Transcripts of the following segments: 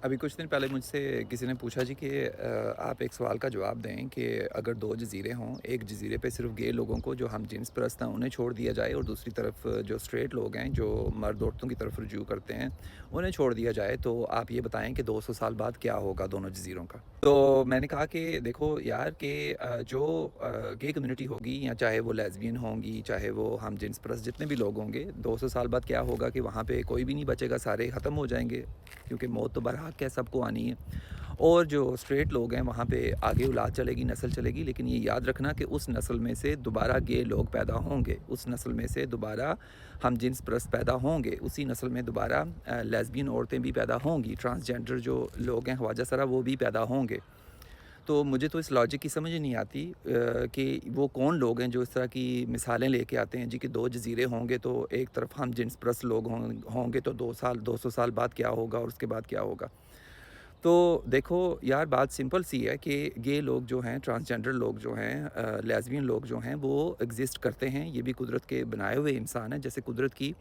अभी कुछ दिन पहले मुझसे किसी ने पूछा जी कि आप एक सवाल का जवाब दें कि अगर दो जज़ीरे हों, एक जज़ीरे पे सिर्फ गे लोगों को जो हम जिन्स परस्त हैं उन्हें छोड़ दिया जाए और दूसरी तरफ जो स्ट्रेट लोग हैं जो मर्द औरतों की तरफ रुजू करते हैं उन्हें छोड़ दिया जाए, तो आप ये बताएं कि 200 साल बाद क्या होगा दोनों जज़ीरों का। तो मैंने कहा कि देखो यार कि जो गे कम्युनिटी होगी या चाहे वो लेस्बियन होंगी चाहे वो हम जिन्स परस्त जितने भी लोग होंगे, 200 साल बाद क्या होगा कि वहाँ पे कोई भी नहीं बचेगा, सारे ख़त्म हो जाएंगे क्योंकि मौत तो बरहक है, सबको आनी है। और जो स्ट्रेट लोग हैं वहाँ पे आगे औलाद चलेगी, नस्ल चलेगी, लेकिन ये याद रखना कि उस नस्ल में से दोबारा गे लोग पैदा होंगे, उस नस्ल में से दोबारा हम जिन्स परस्त पैदा होंगे, उसी नस्ल में दोबारा लेस्बियन औरतें भी पैदा होंगी, ट्रांसजेंडर जो लोग हैं ख्वाजा सरा वो भी पैदा होंगे। तो मुझे तो इस लॉजिक की समझ ही नहीं आती कि वो कौन लोग हैं जो इस तरह की मिसालें लेके आते हैं जी कि दो जजीरे होंगे तो एक तरफ हम जिन्स परस्त लोग होंगे तो 200 साल बाद क्या होगा और उसके बाद क्या होगा। तो देखो यार, बात सिंपल सी है कि गे लोग जो हैं, ट्रांसजेंडर लोग जो हैं, लेस्बियन लोग जो हैं वो एग्जिस्ट करते हैं, ये भी कुदरत के बनाए हुए इंसान हैं। जैसे कुदरत की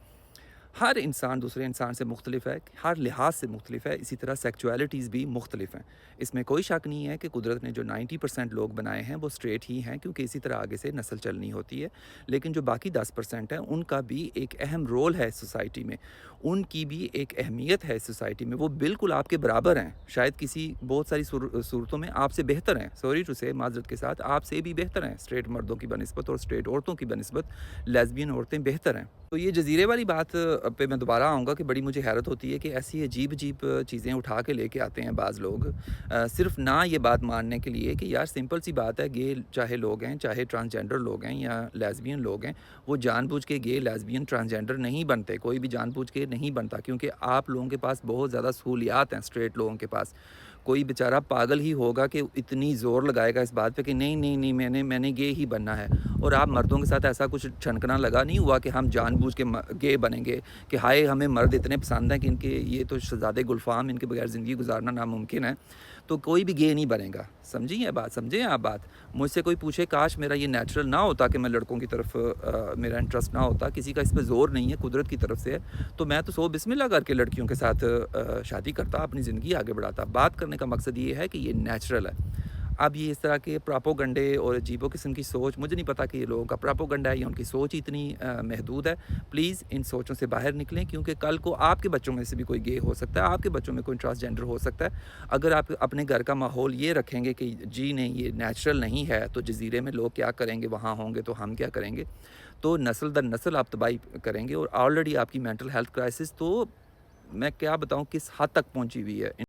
हर इंसान दूसरे इंसान से मुख्तलिफ है, हर लिहाज से मुख्तलिफ है, इसी तरह सेक्चुअलिटीज़ भी मुख्तलिफ हैं। इसमें कोई शक नहीं है कि कुदरत ने जो 90% लोग बनाए हैं वो स्ट्रेट ही हैं, क्योंकि इसी तरह आगे से नस्ल चलनी होती है। लेकिन जो बाकी 10% हैं उनका भी एक अहम रोल है सोसाइटी में, उनकी भी एक अहमियत है सोसाइटी में, वो बिल्कुल आपके बराबर हैं, शायद किसी बहुत सारी सूरतों में आपसे बेहतर हैं, सॉरी टू से, माजरत के साथ, आपसे भी बेहतर हैं स्ट्रेट मर्दों की बनस्बत, और स्ट्रेट औरतों की बनस्बत लेस्बियन औरतें बेहतर हैं। तो ये जज़ीरे वाली बात पे मैं दोबारा आऊँगा कि बड़ी मुझे हैरत होती है कि ऐसी अजीब-अजीब चीज़ें उठा के लेके आते हैं बाज़ लोग, सिर्फ़ ना ये बात मानने के लिए कि यार सिंपल सी बात है, गे चाहे लोग हैं, चाहे ट्रांसजेंडर लोग हैं या लेस्बियन लोग हैं, वो जानबूझ के गे, लेस्बियन, ट्रांसजेंडर नहीं बनते, कोई भी जानबूझ के नहीं बनता, क्योंकि आप लोगों के पास बहुत ज़्यादा सहूलियात हैं स्ट्रेट लोगों के पास। कोई बेचारा पागल ही होगा कि इतनी ज़ोर लगाएगा इस बात पे कि नहीं, नहीं, नहीं, मैंने गे ही बनना है। और आप मर्दों के साथ ऐसा कुछ छनकना लगा नहीं हुआ कि हम जानबूझ के गे बनेंगे, कि हाय हमें मर्द इतने पसंद हैं कि इनके ये तो शहज़ादे गुलफ़ाम, इनके बगैर ज़िंदगी गुजारना नामुमकिन है। तो कोई भी गे नहीं बनेगा। समझी है बात? समझे आप बात? मुझसे कोई पूछे काश मेरा ये नेचुरल ना होता कि मैं लड़कों की तरफ मेरा इंटरेस्ट ना होता, किसी का इस पे ज़ोर नहीं है, कुदरत की तरफ से है, तो मैं तो सो बिस्मिल्लाह करके लड़कियों के साथ शादी करता, अपनी ज़िंदगी आगे बढ़ाता। बात करने का मकसद ये है कि ये नेचुरल है। अब ये इस तरह के प्रोपोगंडे और अजीबो किस्म की सोच, मुझे नहीं पता कि ये लोगों का प्रोपोगंडा है या उनकी सोच ही इतनी महदूद है। प्लीज़ इन सोचों से बाहर निकलें, क्योंकि कल को आपके बच्चों में से भी कोई गे हो सकता है, आपके बच्चों में कोई ट्रांसजेंडर हो सकता है। अगर आप अपने घर का माहौल ये रखेंगे कि जी नहीं ये नेचुरल नहीं है, तो जज़ीरे में लोग क्या करेंगे, वहाँ होंगे तो हम क्या करेंगे, तो नस्ल दर नस्ल आप तबाही करेंगे। और ऑलरेडी आपकी मेंटल हेल्थ क्राइसिस तो मैं क्या बताऊँ किस हद तक पहुँची हुई है।